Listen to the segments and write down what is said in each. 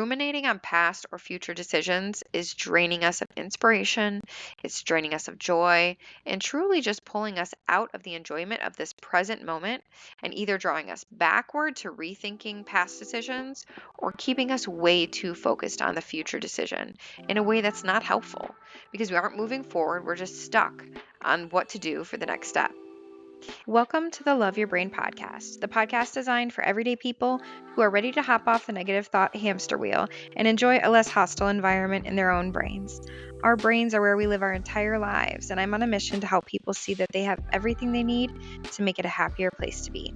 ruminating on past or future decisions is draining us of inspiration, it's draining us of joy, and truly just pulling us out of the enjoyment of this present moment and either drawing us backward to rethinking past decisions or keeping us way too focused on the future decision in a way that's not helpful because we aren't moving forward, we're just stuck on what to do for the next step. Welcome to the Love Your Brain podcast, the podcast designed for everyday people who are ready to hop off the negative thought hamster wheel and enjoy a less hostile environment in their own brains. Our brains are where we live our entire lives, and I'm on a mission to help people see that they have everything they need to make it a happier place to be.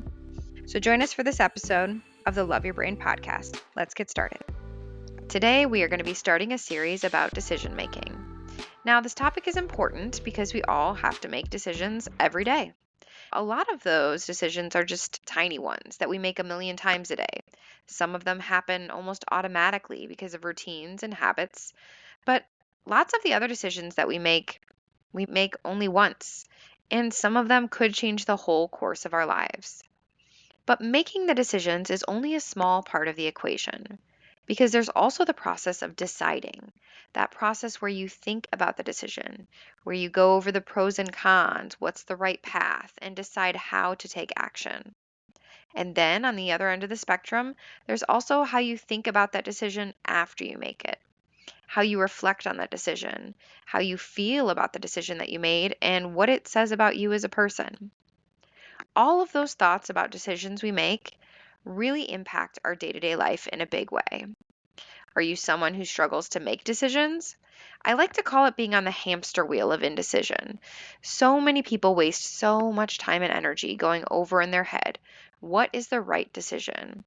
So join us for this episode of the Love Your Brain podcast. Let's get started. Today, we are going to be starting a series about decision making. Now, this topic is important because we all have to make decisions every day. A lot of those decisions are just tiny ones that we make a million times a day. Some of them happen almost automatically because of routines and habits, but lots of the other decisions that we make only once, and some of them could change the whole course of our lives. But making the decisions is only a small part of the equation because there's also the process of deciding, that process where you think about the decision, where you go over the pros and cons, what's the right path, and decide how to take action. And then on the other end of the spectrum, there's also how you think about that decision after you make it, how you reflect on that decision, how you feel about the decision that you made, and what it says about you as a person. All of those thoughts about decisions we make really impact our day-to-day life in a big way. Are you someone who struggles to make decisions? I like to call it being on the hamster wheel of indecision. So many people waste so much time and energy going over in their head, what is the right decision?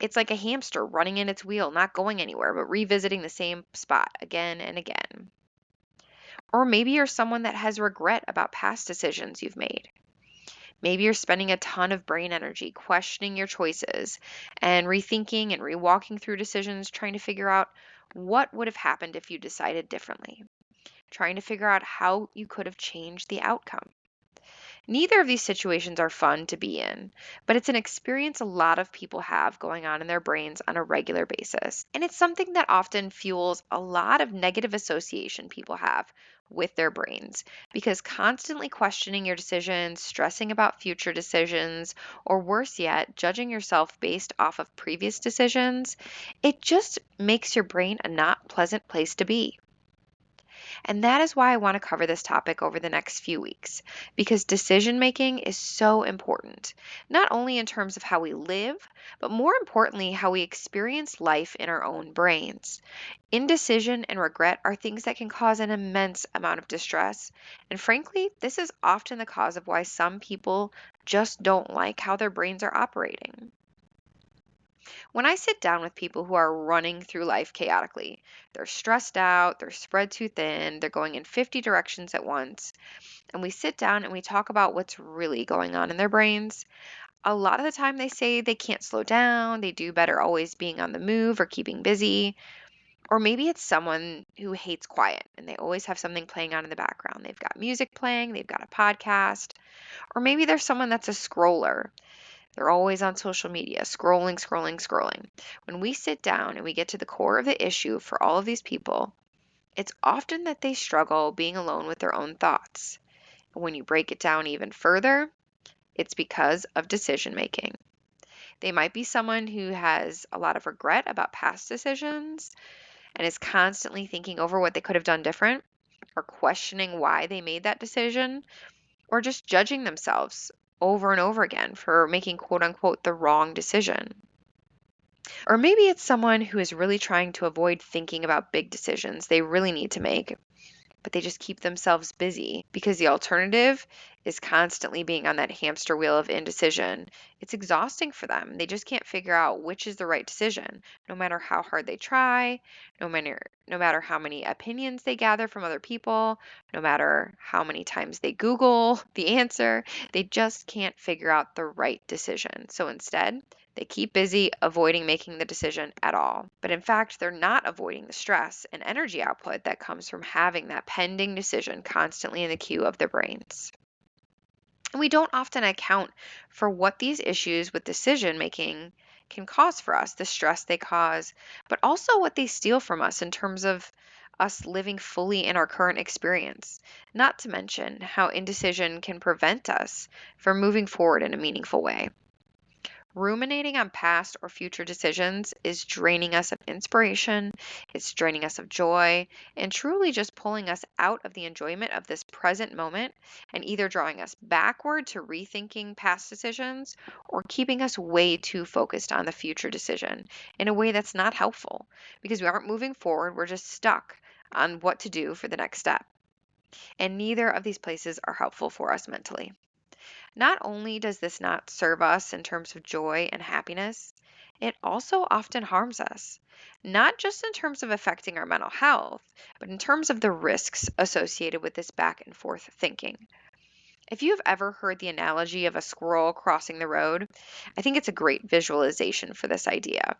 It's like a hamster running in its wheel, not going anywhere, but revisiting the same spot again and again. Or maybe you're someone that has regret about past decisions you've made. Maybe you're spending a ton of brain energy questioning your choices and rethinking and rewalking through decisions, trying to figure out what would have happened if you decided differently, trying to figure out how you could have changed the outcome. Neither of these situations are fun to be in, but it's an experience a lot of people have going on in their brains on a regular basis. And it's something that often fuels a lot of negative association people have with their brains because constantly questioning your decisions, stressing about future decisions, or worse yet, judging yourself based off of previous decisions, it just makes your brain a not pleasant place to be. And that is why I want to cover this topic over the next few weeks, because decision making is so important, not only in terms of how we live, but more importantly, how we experience life in our own brains. Indecision and regret are things that can cause an immense amount of distress. And frankly, this is often the cause of why some people just don't like how their brains are operating. When I sit down with people who are running through life chaotically, they're stressed out, they're spread too thin, they're going in 50 directions at once, and we sit down and we talk about what's really going on in their brains, a lot of the time they say they can't slow down, they do better always being on the move or keeping busy. Or maybe it's someone who hates quiet and they always have something playing on in the background. They've got music playing, they've got a podcast. Or maybe there's someone that's a scroller. They're always on social media, scrolling, scrolling, scrolling. When we sit down and we get to the core of the issue for all of these people, it's often that they struggle being alone with their own thoughts. And when you break it down even further, it's because of decision making. They might be someone who has a lot of regret about past decisions and is constantly thinking over what they could have done different, or questioning why they made that decision, or just judging themselves over and over again for making quote unquote the wrong decision. Or maybe it's someone who is really trying to avoid thinking about big decisions they really need to make, but they just keep themselves busy because the alternative is constantly being on that hamster wheel of indecision. It's exhausting for them. They just can't figure out which is the right decision, no matter how hard they try, no matter how many opinions they gather from other people, no matter how many times they Google the answer. They just can't figure out the right decision. So instead, they keep busy avoiding making the decision at all. But in fact, they're not avoiding the stress and energy output that comes from having that pending decision constantly in the queue of their brains. And we don't often account for what these issues with decision making can cause for us, the stress they cause, but also what they steal from us in terms of us living fully in our current experience. Not to mention how indecision can prevent us from moving forward in a meaningful way. Ruminating on past or future decisions is draining us of inspiration, it's draining us of joy, and truly just pulling us out of the enjoyment of this present moment and either drawing us backward to rethinking past decisions or keeping us way too focused on the future decision in a way that's not helpful because we aren't moving forward, we're just stuck on what to do for the next step. And neither of these places are helpful for us mentally. Not only does this not serve us in terms of joy and happiness, it also often harms us, not just in terms of affecting our mental health, but in terms of the risks associated with this back and forth thinking. If you have ever heard the analogy of a squirrel crossing the road, I think it's a great visualization for this idea.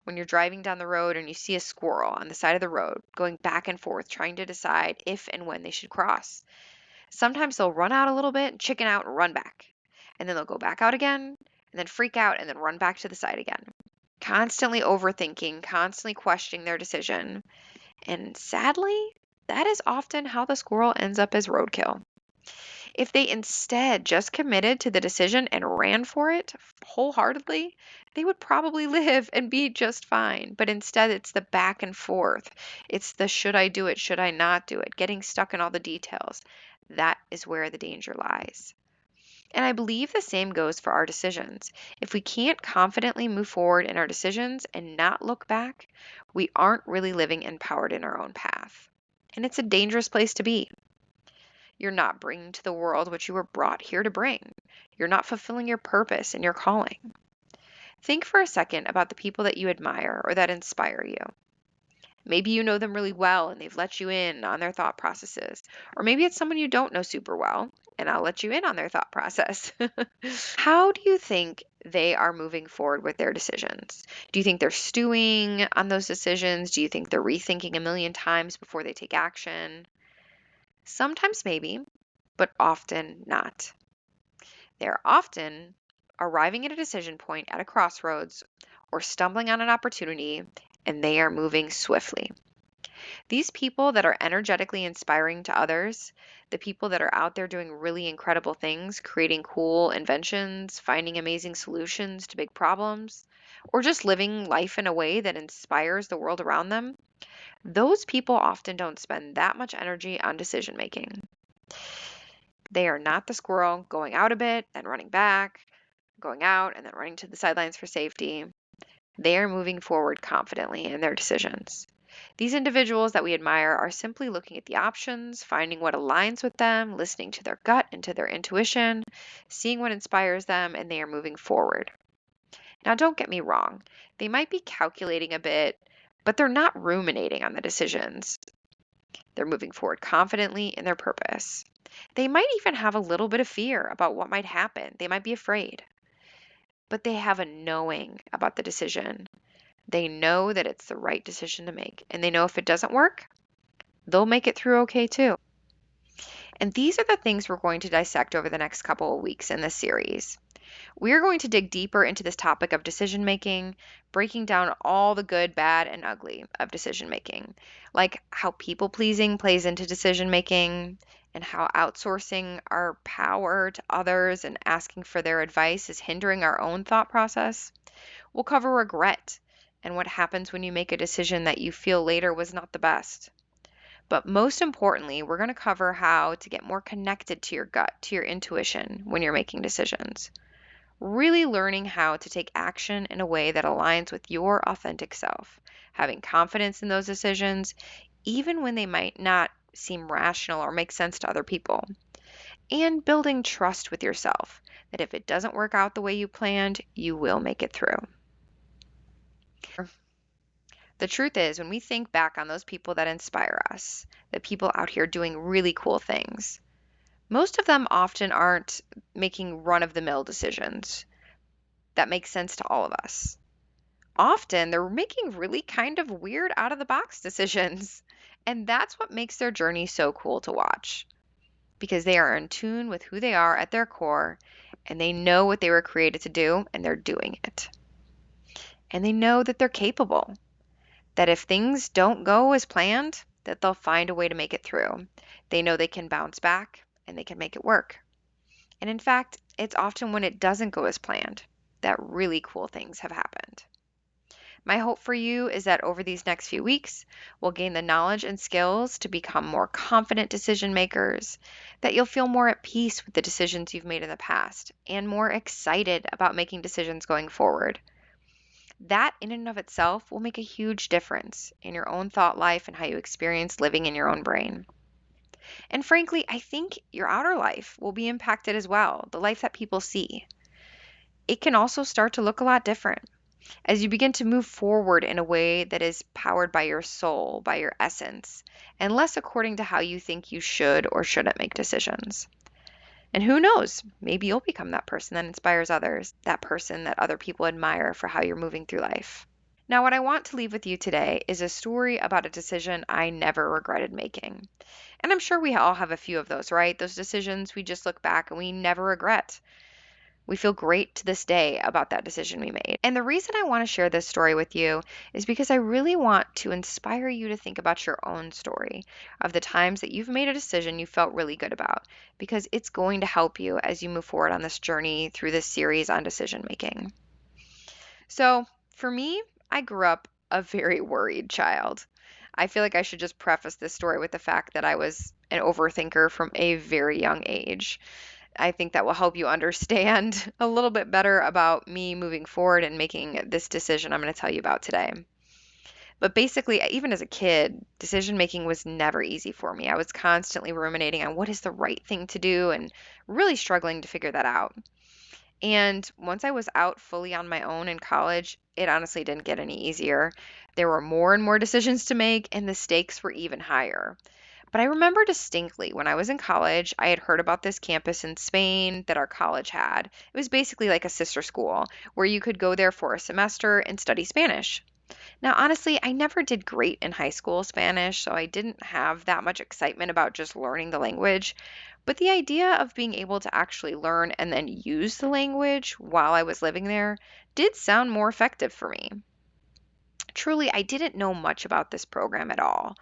When you're driving down the road and you see a squirrel on the side of the road going back and forth trying to decide if and when they should cross. Sometimes they'll run out a little bit, chicken out, and run back. And then they'll go back out again, and then freak out, and then run back to the side again. Constantly overthinking, constantly questioning their decision. And sadly, that is often how the squirrel ends up as roadkill. If they instead just committed to the decision and ran for it wholeheartedly, they would probably live and be just fine. But instead, it's the back and forth. It's the should I do it, should I not do it, getting stuck in all the details. That is where the danger lies. And I believe the same goes for our decisions. If we can't confidently move forward in our decisions and not look back, we aren't really living empowered in our own path. And it's a dangerous place to be. You're not bringing to the world what you were brought here to bring. You're not fulfilling your purpose and your calling. Think for a second about the people that you admire or that inspire you. Maybe you know them really well and they've let you in on their thought processes. Or maybe it's someone you don't know super well and I'll let you in on their thought process. How do you think they are moving forward with their decisions? Do you think they're stewing on those decisions? Do you think they're rethinking a million times before they take action? Sometimes maybe, but often not. They're often arriving at a decision point at a crossroads or stumbling on an opportunity, and they are moving swiftly. These people that are energetically inspiring to others, the people that are out there doing really incredible things, creating cool inventions, finding amazing solutions to big problems, or just living life in a way that inspires the world around them, those people often don't spend that much energy on decision making. They are not the squirrel going out a bit and running back, going out and then running to the sidelines for safety. They are moving forward confidently in their decisions. These individuals that we admire are simply looking at the options, finding what aligns with them, listening to their gut and to their intuition, seeing what inspires them, and they are moving forward. Now, don't get me wrong, they might be calculating a bit, but they're not ruminating on the decisions. They're moving forward confidently in their purpose. They might even have a little bit of fear about what might happen. They might be afraid, but they have a knowing about the decision. They know that it's the right decision to make, and they know if it doesn't work, they'll make it through okay too. And these are the things we're going to dissect over the next couple of weeks in this series. We're going to dig deeper into this topic of decision making, breaking down all the good, bad, and ugly of decision making, like how people pleasing plays into decision making, and how outsourcing our power to others and asking for their advice is hindering our own thought process. We'll cover regret and what happens when you make a decision that you feel later was not the best. But most importantly, we're going to cover how to get more connected to your gut, to your intuition when you're making decisions. Really learning how to take action in a way that aligns with your authentic self, having confidence in those decisions, even when they might not seem rational or make sense to other people, and building trust with yourself that if it doesn't work out the way you planned, you will make it through. The truth is, when we think back on those people that inspire us, the people out here doing really cool things, most of them often aren't making run-of-the-mill decisions that make sense to all of us. Often they're making really kind of weird out-of-the-box decisions. And that's what makes their journey so cool to watch, because they are in tune with who they are at their core, and they know what they were created to do, and they're doing it. and they know that they're capable, that if things don't go as planned, that they'll find a way to make it through. They know they can bounce back and they can make it work. And in fact, it's often when it doesn't go as planned that really cool things have happened. My hope for you is that over these next few weeks, we'll gain the knowledge and skills to become more confident decision makers, that you'll feel more at peace with the decisions you've made in the past, and more excited about making decisions going forward. That in and of itself will make a huge difference in your own thought life and how you experience living in your own brain. And frankly, I think your outer life will be impacted as well, the life that people see. It can also start to look a lot different as you begin to move forward in a way that is powered by your soul, by your essence, and less according to how you think you should or shouldn't make decisions. And who knows, maybe you'll become that person that inspires others, that person that other people admire for how you're moving through life. Now, what I want to leave with you today is a story about a decision I never regretted making. And I'm sure we all have a few of those, right? Those decisions we just look back and we never regret. We feel great to this day about that decision we made. And the reason I want to share this story with you is because I really want to inspire you to think about your own story of the times that you've made a decision you felt really good about, because it's going to help you as you move forward on this journey through this series on decision making. So, for me, I grew up a very worried child. I feel like I should just preface this story with the fact that I was an overthinker from a very young age. I think that will help you understand a little bit better about me moving forward and making this decision I'm going to tell you about today. But basically, even as a kid, decision making was never easy for me. I was constantly ruminating on what is the right thing to do and really struggling to figure that out. And once I was out fully on my own in college, it honestly didn't get any easier. There were more and more decisions to make, and the stakes were even higher. But I remember distinctly when I was in college, I had heard about this campus in Spain that our college had. It was basically like a sister school where you could go there for a semester and study Spanish. Now, honestly, I never did great in high school Spanish, so I didn't have that much excitement about just learning the language. But the idea of being able to actually learn and then use the language while I was living there did sound more effective for me. Truly, I didn't know much about this program at all,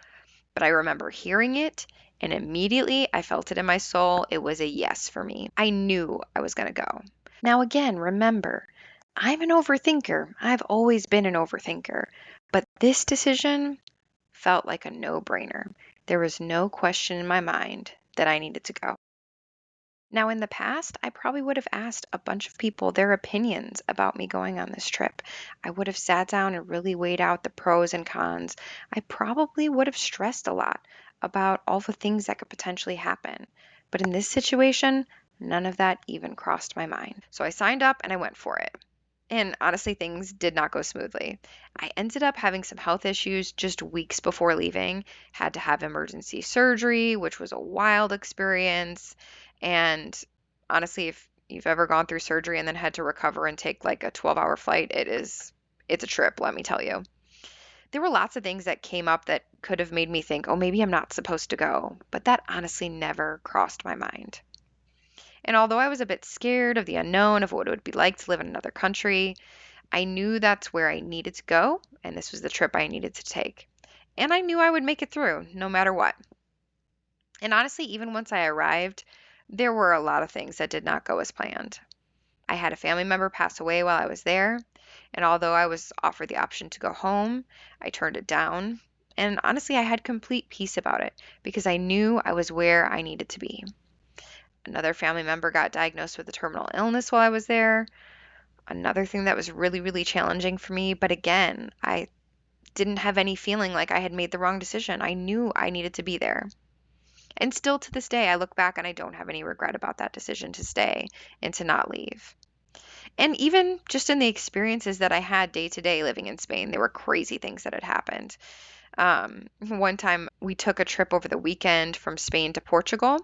but I remember hearing it, and immediately I felt it in my soul. It was a yes for me. I knew I was going to go. Now, again, remember, I'm an overthinker. I've always been an overthinker. But this decision felt like a no-brainer. There was no question in my mind that I needed to go. Now, in the past, I probably would have asked a bunch of people their opinions about me going on this trip. I would have sat down and really weighed out the pros and cons. I probably would have stressed a lot about all the things that could potentially happen. But in this situation, none of that even crossed my mind. So I signed up and I went for it. And honestly, things did not go smoothly. I ended up having some health issues just weeks before leaving, had to have emergency surgery, which was a wild experience. And honestly, if you've ever gone through surgery and then had to recover and take like a 12-hour flight, it's a trip, let me tell you. There were lots of things that came up that could have made me think, oh, maybe I'm not supposed to go. But that honestly never crossed my mind. And although I was a bit scared of the unknown, of what it would be like to live in another country, I knew that's where I needed to go, and this was the trip I needed to take. And I knew I would make it through, no matter what. And honestly, even once I arrived, there were a lot of things that did not go as planned. I had a family member pass away while I was there, and although I was offered the option to go home, I turned it down. And honestly, I had complete peace about it because I knew I was where I needed to be. Another family member got diagnosed with a terminal illness while I was there. Another thing that was really, really challenging for me, but again, I didn't have any feeling like I had made the wrong decision. I knew I needed to be there. And still to this day, I look back and I don't have any regret about that decision to stay and to not leave. And even just in the experiences that I had day to day living in Spain, there were crazy things that had happened. One time we took a trip over the weekend from Spain to Portugal,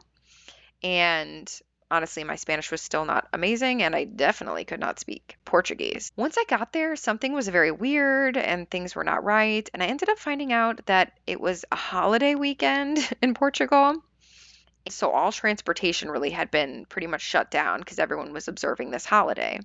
and honestly, my Spanish was still not amazing, and I definitely could not speak Portuguese. Once I got there, something was very weird and things were not right, and I ended up finding out that it was a holiday weekend in Portugal. So all transportation really had been pretty much shut down because everyone was observing this holiday.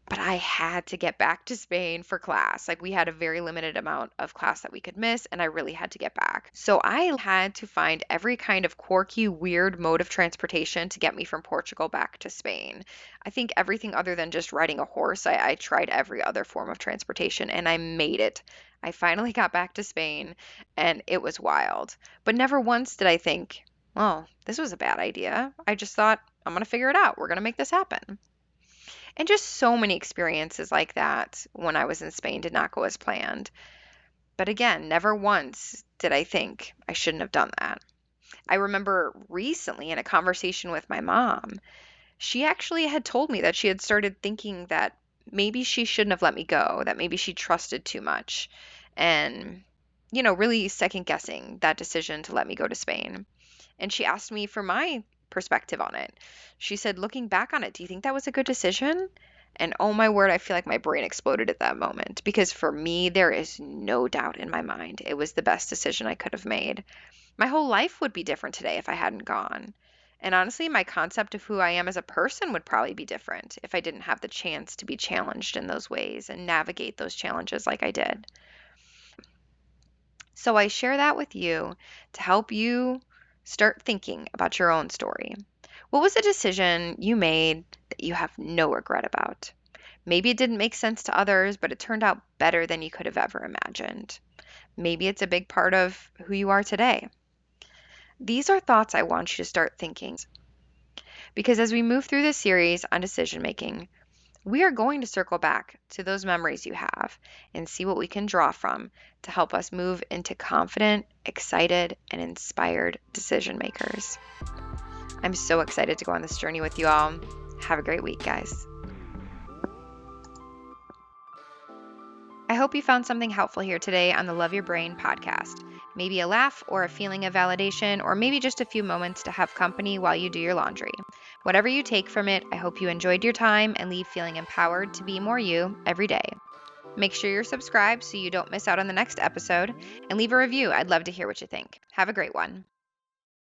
but I had to get back to Spain for class. Like we had a very limited amount of class that we could miss, and I really had to get back. So I had to find every kind of quirky, weird mode of transportation to get me from Portugal back to Spain. I think everything other than just riding a horse, I tried every other form of transportation and I made it. I finally got back to Spain and it was wild. But never once did I think, well, this was a bad idea. I just thought, I'm going to figure it out. We're going to make this happen. And just so many experiences like that when I was in Spain did not go as planned. But again, never once did I think I shouldn't have done that. I remember recently in a conversation with my mom, she actually had told me that she had started thinking that maybe she shouldn't have let me go, that maybe she trusted too much, and, really second guessing that decision to let me go to Spain. And she asked me for my perspective on it. She said, looking back on it, do you think that was a good decision? And oh my word, I feel like my brain exploded at that moment because for me, there is no doubt in my mind it was the best decision I could have made. My whole life would be different today if I hadn't gone. And honestly, my concept of who I am as a person would probably be different if I didn't have the chance to be challenged in those ways and navigate those challenges like I did. So I share that with you to help you start thinking about your own story. What was a decision you made that you have no regret about? Maybe it didn't make sense to others, but it turned out better than you could have ever imagined. Maybe it's a big part of who you are today. These are thoughts I want you to start thinking because as we move through this series on decision making, we are going to circle back to those memories you have and see what we can draw from to help us move into confident, excited, and inspired decision makers. I'm so excited to go on this journey with you all. Have a great week, guys. I hope you found something helpful here today on the Love Your Brain podcast. Maybe a laugh or a feeling of validation, or maybe just a few moments to have company while you do your laundry. Whatever you take from it, I hope you enjoyed your time and leave feeling empowered to be more you every day. Make sure you're subscribed so you don't miss out on the next episode, and leave a review. I'd love to hear what you think. Have a great one.